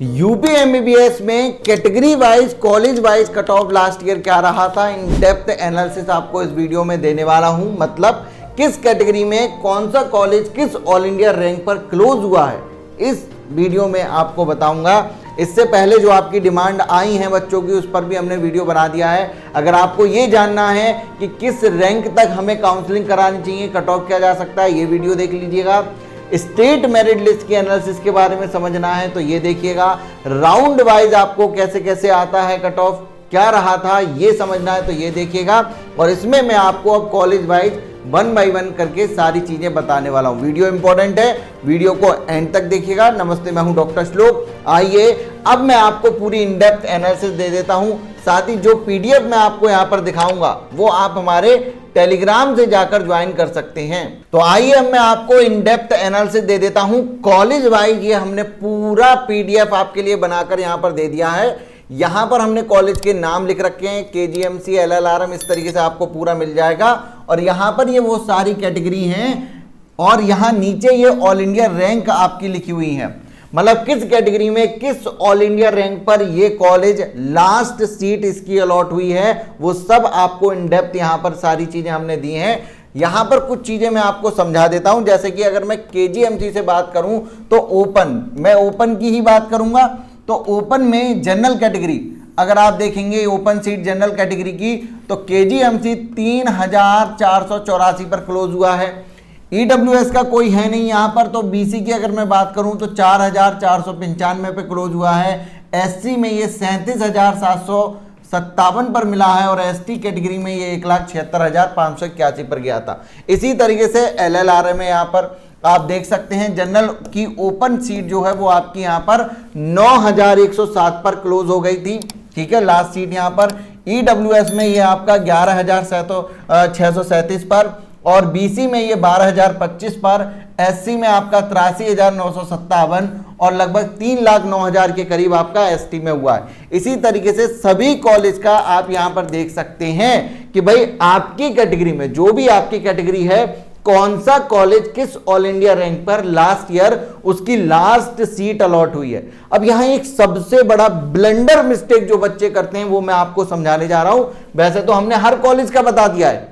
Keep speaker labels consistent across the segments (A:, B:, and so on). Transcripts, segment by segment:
A: UP MBBS में category wise college wise cut off last year क्या रहा था, इन डेप्थ एनालिसिस आपको इस वीडियो में देने वाला हूं। मतलब किस कैटेगरी में कौन सा कॉलेज किस ऑल इंडिया रैंक पर क्लोज हुआ है, इस वीडियो में आपको बताऊंगा। इससे पहले जो आपकी डिमांड आई है बच्चों की, उस पर भी हमने वीडियो बना दिया है। अगर आपको ये जानना है कि किस रैंक तक हमें काउंसलिंग करानी चाहिए, कट ऑफ किया जा सकता है, ये वीडियो देख लीजिएगा। स्टेट मेरिट लिस्ट की एनालिसिस के बारे में समझना है तो ये देखिएगा। राउंड वाइज आपको कैसे कैसे आता है कट ऑफ, क्या रहा था ये समझना है तो ये देखिएगा। और इसमें मैं आपको अब कॉलेज वाइज 1 बाय 1 करके सारी चीजें बताने वाला हूं। वीडियो इंपॉर्टेंट है, वीडियो को एंड तक देखिएगा। नमस्ते, मैं हूं डॉक्टर श्लोक। आइए अब मैं आपको पूरी इन डेप्थ एनालिसिस दे देता हूं। साथ ही जो पीडीएफ मैं आपको यहां पर दिखाऊंगा वो आप हमारे टेलीग्राम से जाकर ज्वाइन कर सकते हैं। तो आइए अब मैं आपको इन डेप्थ एनालिसिस दे देता हूं कॉलेज वाइज। ये हमने पूरा पीडीएफ आपके लिए बनाकर यहां पर दे दिया है। यहां पर हमने कॉलेज के नाम लिख रखे हैं, केजीएमसी, एलएलआरएम, इस तरीके से आपको पूरा मिल जाएगा। और यहां पर ये वो सारी कैटेगरी हैं और यहां नीचे ये ऑल इंडिया रैंक आपकी लिखी हुई है। मतलब किस कैटेगरी में किस ऑल इंडिया रैंक पर ये कॉलेज लास्ट सीट इसकी अलॉट हुई है, वो सब आपको इन डेप्थ यहां पर सारी चीजें हमने दी हैं। यहां पर कुछ चीजें मैं आपको समझा देता हूं। जैसे कि अगर मैं केजीएमसी से बात करूं तो ओपन, मैं ओपन की ही बात करूंगा। तो ओपन में जनरल कैटेगरी अगर आप देखेंगे ओपन सीट जनरल कैटेगरी की, तो केजीएमसी 3484 पर क्लोज हुआ है। ईडब्ल्यूएस का कोई है नहीं यहां पर। तो बीसी की अगर मैं बात करूं तो 4495 पे क्लोज हुआ है। एससी में ये 37,757 पर मिला है और एसटी कैटेगरी में ये 1,76,581 पर गया था। इसी तरीके से एलएलआरएम में यहां पर आप देख सकते हैं जनरल की ओपन सीट जो है वो आपकी यहां पर 9,107 पर क्लोज हो गई थी। ठीक है, लास्ट सीट यहां पर। ईडब्ल्यूएस में ये आपका 11,637 पर और बीसी में ये 12,025 पर। एससी में आपका 83,957 और लगभग 3,09,000 के करीब आपका एसटी में हुआ है। इसी तरीके से सभी कॉलेज का आप यहां पर देख सकते हैं कि भाई आपकी कैटेगरी में जो भी आपकी कैटेगरी है, कौन सा कॉलेज किस ऑल इंडिया रैंक पर लास्ट ईयर उसकी लास्ट सीट अलॉट हुई है। अब यहां एक सबसे बड़ा ब्लंडर मिस्टेक जो बच्चे करते हैं वो मैं आपको समझाने जा रहा हूं। वैसे तो हमने हर कॉलेज का बता दिया है,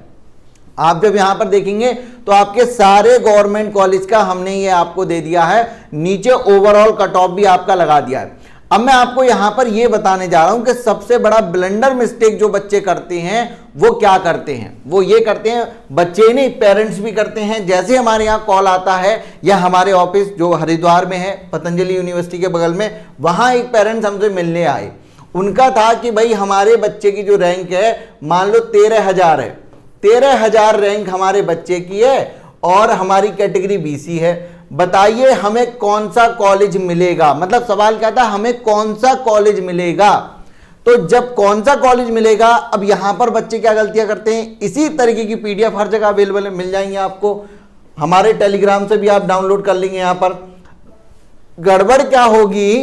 A: आप जब यहां पर देखेंगे तो आपके सारे गवर्नमेंट कॉलेज का हमने ये आपको दे दिया है। नीचे ओवरऑल कट ऑफ भी आपका लगा दिया है। अब मैं आपको यहां पर ये बताने जा रहा हूं कि सबसे बड़ा ब्लंडर मिस्टेक जो बच्चे करते हैं वो क्या करते हैं। वो ये करते हैं, बच्चे नहीं पेरेंट्स भी करते हैं। जैसे हमारे यहां कॉल आता है या हमारे ऑफिस जो हरिद्वार में है, पतंजलि यूनिवर्सिटी के बगल में, वहां एक पेरेंट्स हमसे मिलने आए। उनका था कि भाई हमारे बच्चे की जो रैंक है मान लो 13,000 है, 13,000 रैंक हमारे बच्चे की है और हमारी कैटेगरी बीसी है। बताइए हमें कौन सा कॉलेज मिलेगा। मतलब सवाल क्या था, हमें कौन सा कॉलेज मिलेगा। तो जब कौन सा कॉलेज मिलेगा, अब यहां पर बच्चे क्या गलतियां करते हैं। इसी तरीके की पीडीएफ हर जगह अवेलेबल है, मिल जाएंगे आपको। हमारे टेलीग्राम से भी आप डाउनलोड कर लेंगे। यहां पर गड़बड़ क्या होगी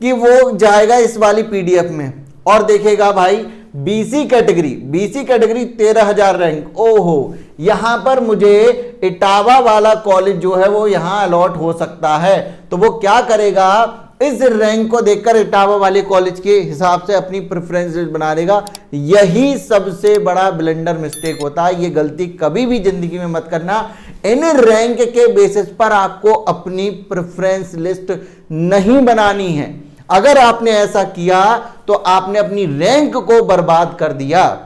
A: कि वो जाएगा इस वाली पीडीएफ में और देखेगा भाई बीसी कैटेगरी 13,000 रैंक। ओहो, यहां पर मुझे इटावा वाला कॉलेज जो है वो यहां अलॉट हो सकता है। तो वो क्या करेगा, इस रैंक को देखकर इटावा वाले कॉलेज के हिसाब से अपनी प्रेफरेंस बना लेगा। यही सबसे बड़ा ब्लंडर मिस्टेक होता है। ये गलती कभी भी जिंदगी में मत करना। इन रैंक के बेसिस पर आपको अपनी प्रेफरेंस लिस्ट नहीं बनानी है। अगर आपने ऐसा किया तो आपने अपनी रैंक को बर्बाद कर दिया।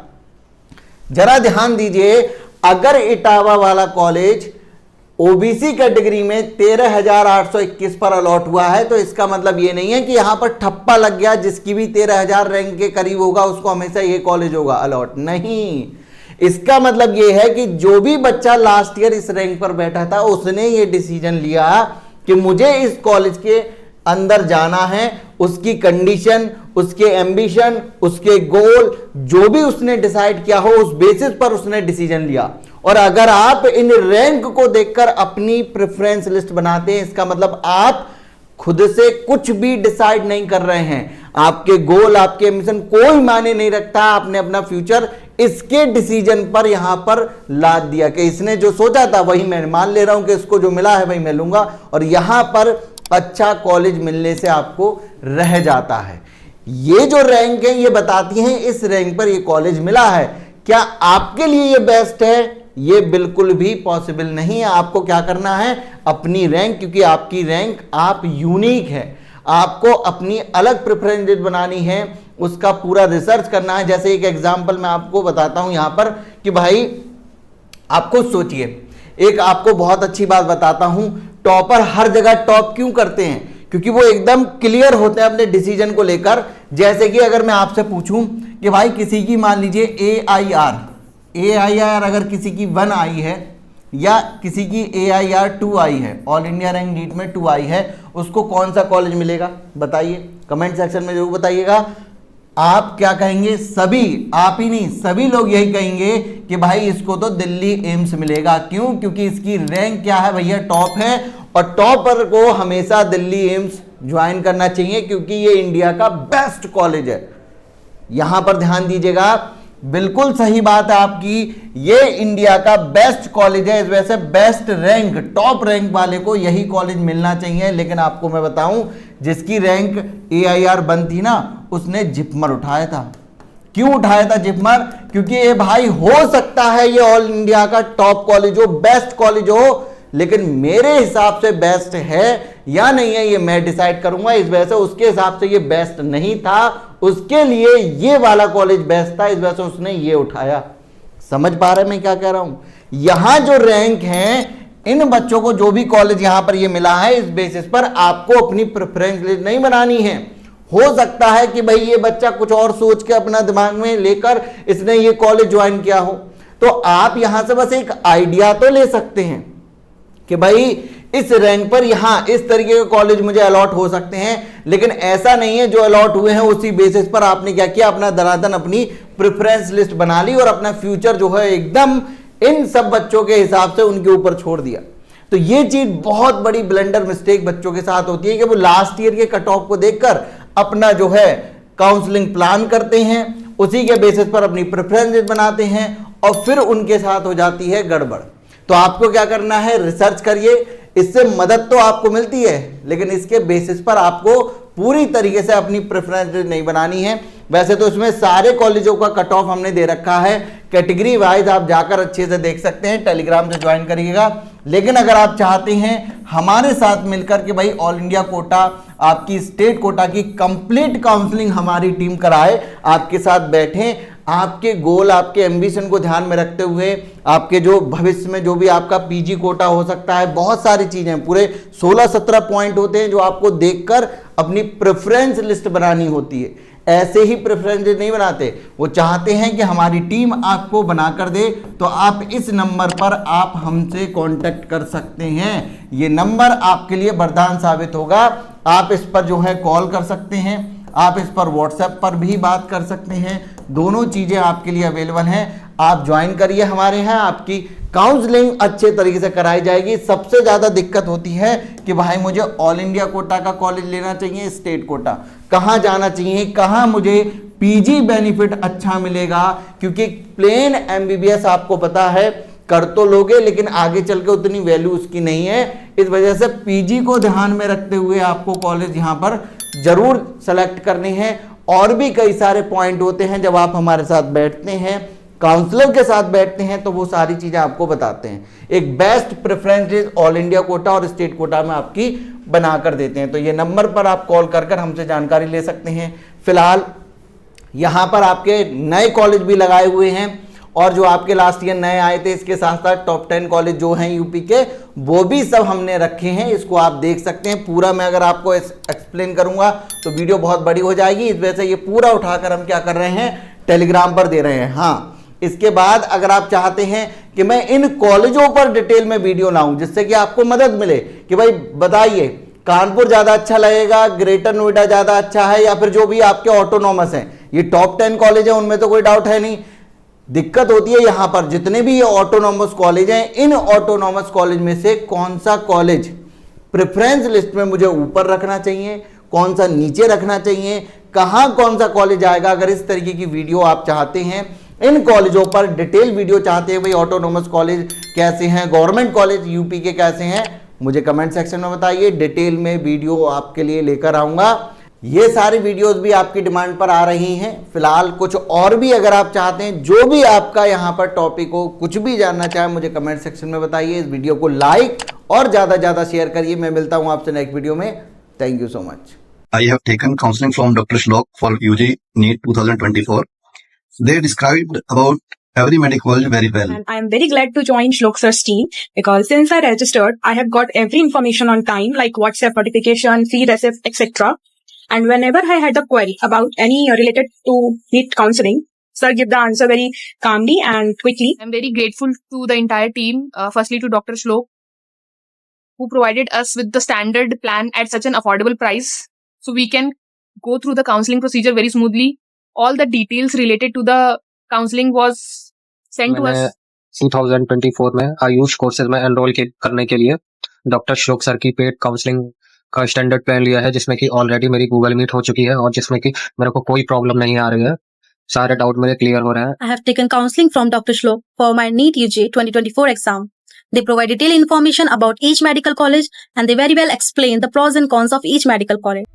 A: जरा ध्यान दीजिए, अगर इटावा वाला कॉलेज ओबीसी कैटेगरी में 13,821 पर अलॉट हुआ है तो इसका मतलब यह नहीं है कि यहां पर ठप्पा लग गया, जिसकी भी 13,000 रैंक के करीब होगा उसको हमेशा ये कॉलेज होगा अलॉट। नहीं, इसका मतलब यह है कि जो भी बच्चा लास्ट ईयर इस रैंक पर बैठा था उसने ये डिसीजन लिया कि मुझे इस कॉलेज के अंदर जाना है। उसकी कंडीशन, उसके एम्बिशन, उसके गोल, जो भी उसने डिसाइड किया हो उस बेसिस पर उसने डिसीजन लिया। और अगर आप इन रैंक को देखकर अपनी प्रेफरेंस लिस्ट बनाते हैं, इसका मतलब आप खुद से कुछ भी डिसाइड नहीं कर रहे हैं। आपके गोल, आपके एम्बिशन कोई मायने नहीं रखता। आपने अपना फ्यूचर इसके डिसीजन पर यहां पर लाद दिया कि इसने जो सोचा था वही मैं मान ले रहा हूं कि इसको जो मिला है वही मैं लूंगा। और यहां पर अच्छा कॉलेज मिलने से आपको रह जाता है। ये जो रैंक है ये बताती हैं इस रैंक पर ये कॉलेज मिला है। क्या आपके लिए ये बेस्ट है? ये बिल्कुल भी पॉसिबल नहीं है। आपको क्या करना है, अपनी रैंक, क्योंकि आपकी रैंक, आप यूनिक है, आपको अपनी अलग प्रेफरेंस बनानी है, उसका पूरा रिसर्च करना है। जैसे एक एग्जांपल मैं आपको बताता हूं यहां पर कि भाई आप खुद सोचिए, एक आपको बहुत अच्छी बात बताता हूं, टॉपर हर जगह टॉप क्यों करते हैं? क्योंकि वो एकदम क्लियर होते हैं अपने डिसीजन को लेकर। जैसे कि अगर मैं आपसे पूछूं कि भाई किसी की मान लीजिए AIR अगर किसी की 1 आई है या किसी की AIR 2 आई है, ऑल इंडिया रैंक नीट में 2 आई है, उसको कौन सा कॉलेज मिलेगा बताइए, कमेंट सेक्शन में जरूर बताइएगा। आप क्या कहेंगे? सभी, आप ही नहीं सभी लोग यही कहेंगे कि भाई इसको तो दिल्ली एम्स मिलेगा। क्यों? क्योंकि इसकी रैंक क्या है भैया, टॉप है, और टॉपर को हमेशा दिल्ली एम्स ज्वाइन करना चाहिए क्योंकि ये इंडिया का बेस्ट कॉलेज है। यहां पर ध्यान दीजिएगा, बिल्कुल सही बात है आपकी, ये इंडिया का बेस्ट कॉलेज है। इस वजह से बेस्ट रैंक, टॉप रैंक वाले को यही कॉलेज मिलना चाहिए। लेकिन आपको मैं बताऊं, जिसकी रैंक AIR 1 थी ना, उसने जिपमर उठाया था। क्यों उठाया था जिपमर? क्योंकि ये भाई हो सकता है ये ऑल इंडिया का टॉप कॉलेज हो, बेस्ट कॉलेज हो, लेकिन मेरे हिसाब से बेस्ट है या नहीं है ये मैं डिसाइड करूंगा। इस वजह से उसके हिसाब से ये बेस्ट नहीं था, उसके लिए ये वाला कॉलेज बेस्ट था, इस वजह से उसने ये उठाया। समझ पा रहे हैं मैं क्या कह रहा हूं? यहां जो रैंक है, इन बच्चों को जो भी कॉलेज यहां पर ये मिला है, इस बेसिस पर आपको अपनी प्रेफरेंस लिस्ट नहीं बनानी है। हो सकता है कि भाई ये बच्चा कुछ और सोच के अपना दिमाग में लेकर इसने ये कॉलेज ज्वाइन किया हो, तो आप यहां से बस एक आइडिया तो ले सकते हैं कि भाई इस रैंक पर यहां इस तरीके के कॉलेज मुझे अलॉट हो सकते हैं। लेकिन ऐसा नहीं है जो अलॉट हुए हैं उसी बेसिस पर आपने क्या किया, अपना दनादन अपनी प्रेफरेंस लिस्ट बना ली और अपना फ्यूचर जो है एकदम इन सब बच्चों के हिसाब से उनके ऊपर छोड़ दिया। तो ये चीज बहुत बड़ी ब्लंडर मिस्टेक बच्चों के साथ होती है कि वो लास्ट ईयर के कट ऑफ को देखकर अपना जो है काउंसलिंग प्लान करते हैं, उसी के बेसिस पर अपनी प्रेफरेंस लिस्ट बनाते हैं और फिर उनके साथ हो जाती है गड़बड़। तो आपको क्या करना है, रिसर्च करिए, इससे मदद तो आपको मिलती है, लेकिन इसके बेसिस पर आपको पूरी तरीके से अपनी प्रेफरेंस नहीं बनानी है। वैसे तो इसमें सारे कॉलेजों का कट ऑफ हमने दे रखा है, कैटेगरी वाइज आप जाकर अच्छे से देख सकते हैं, टेलीग्राम से ज्वाइन करिएगा। लेकिन अगर आप चाहते हैं हमारे साथ मिलकर के भाई ऑल इंडिया कोटा, आपकी स्टेट कोटा की कंप्लीट काउंसलिंग हमारी टीम कराए, आपके साथ बैठें, आपके गोल, आपके एम्बिशन को ध्यान में रखते हुए, आपके जो भविष्य में जो भी आपका PG कोटा हो सकता है, बहुत सारी चीजें, पूरे 16-17 पॉइंट होते हैं जो आपको देखकर अपनी प्रेफरेंस लिस्ट बनानी होती है। ऐसे ही प्रेफरेंस नहीं बनाते, वो चाहते हैं कि हमारी टीम आपको बनाकर दे। तो आप इस नंबर पर आप हमसे कांटेक्ट कर सकते हैं, ये नंबर आपके लिए वरदान साबित होगा। आप इस पर जो है कॉल कर सकते हैं, आप इस पर व्हाट्सएप पर भी बात कर सकते हैं, दोनों चीजें आपके लिए अवेलेबल हैं। आप ज्वाइन करिए हमारे यहाँ, आपकी काउंसलिंग अच्छे तरीके से कराई जाएगी। सबसे ज्यादा दिक्कत होती है कि भाई मुझे ऑल इंडिया कोटा का कॉलेज लेना चाहिए, स्टेट कोटा कहाँ जाना चाहिए, कहाँ मुझे PG बेनिफिट अच्छा मिलेगा, क्योंकि प्लेन MBBS आपको पता है कर तो लोगे लेकिन आगे चल के उतनी वैल्यू उसकी नहीं है। इस वजह से PG को ध्यान में रखते हुए आपको कॉलेज यहाँ पर जरूर सेलेक्ट करने हैं। और भी कई सारे पॉइंट होते हैं, जब आप हमारे साथ बैठते हैं, काउंसलर के साथ बैठते हैं, तो वो सारी चीजें आपको बताते हैं। एक best preference all India quota और स्टेट कोटा में आपकी बनाकर देते हैं। तो ये नंबर पर आप कॉल कर हमसे जानकारी ले सकते हैं। फिलहाल यहाँ पर आपके नए कॉलेज भी लगाए हुए हैं, और जो आपके लास्ट ईयर नए आए थे, इसके साथ साथ टॉप 10 कॉलेज जो हैं यूपी के, वो भी सब हमने रखे हैं। इसको आप देख सकते हैं। पूरा मैं अगर आपको एक्सप्लेन करूंगा तो वीडियो बहुत बड़ी हो जाएगी, इस वजह से ये पूरा उठाकर हम क्या कर रहे हैं, टेलीग्राम पर दे रहे हैं। हाँ, इसके बाद अगर आप चाहते हैं कि मैं इन कॉलेजों पर डिटेल में वीडियो लाऊं जिससे कि आपको मदद मिले कि भाई बताइए कानपुर ज्यादा अच्छा लगेगा, ग्रेटर नोएडा ज्यादा अच्छा है, या फिर जो भी आपके ऑटोनॉमस हैं, ये टॉप 10 कॉलेज है उनमें तो कोई डाउट है नहीं। दिक्कत होती है यहां पर जितने भी ये ऑटोनॉमस कॉलेज हैं, इन ऑटोनॉमस कॉलेज में से कौन सा कॉलेज प्रेफरेंस लिस्ट में मुझे ऊपर रखना चाहिए, कौन सा नीचे रखना चाहिए, कहां कौन सा कॉलेज आएगा। अगर इस तरीके की वीडियो आप चाहते हैं, इन कॉलेजों पर डिटेल वीडियो चाहते हैं, भाई ऑटोनॉमस कॉलेज कैसे हैं, गवर्नमेंट कॉलेज यूपी के कैसे हैं, मुझे कमेंट सेक्शन में बताइए, डिटेल में वीडियो आपके लिए लेकर आऊँगा। ये सारी वीडियोस भी आपकी डिमांड पर आ रही हैं। फिलहाल कुछ और भी अगर आप चाहते हैं, जो भी आपका यहाँ पर टॉपिक हो, कुछ भी जानना चाहे, मुझे कमेंट सेक्शन में बताइए। इस वीडियो को लाइक और ज़्यादा शेयर करिए। मैं मिलता हूँ आपसे नेक्स्ट वीडियो में। Thank you so much.
B: I have taken counseling from Dr. Shlok for UG NEET 2024. They described about every medical very well.
C: And I am very glad to join Shlok sir's team because since I registered, I have got every information on time like WhatsApp notification, fee receipt, etc. And whenever I had a query about any related to NEET counseling, sir give the answer very calmly and quickly.
D: I'm very grateful to the entire team. Firstly to Dr. Shlok, who provided us with the standard plan at such an affordable price, so we can go through the counseling procedure very smoothly. All the details related to the counseling was sent to us.
E: 2024 में Ayush courses में enrol करने के लिए doctor श्लोक sir की paid counselling का standard plan लिया है, जिसमें कि ऑलरेडी मेरी गूगल मीट हो चुकी है और जिसमें कि मेरे को कोई प्रॉब्लम नहीं आ रही है। सारे डाउट मेरे क्लियर हो रहे हैं।
F: I have taken counseling from Dr. Shlok for my NEET UG 2024 exam. They provide detailed information about each medical college and they very well explain the pros and cons of each medical college.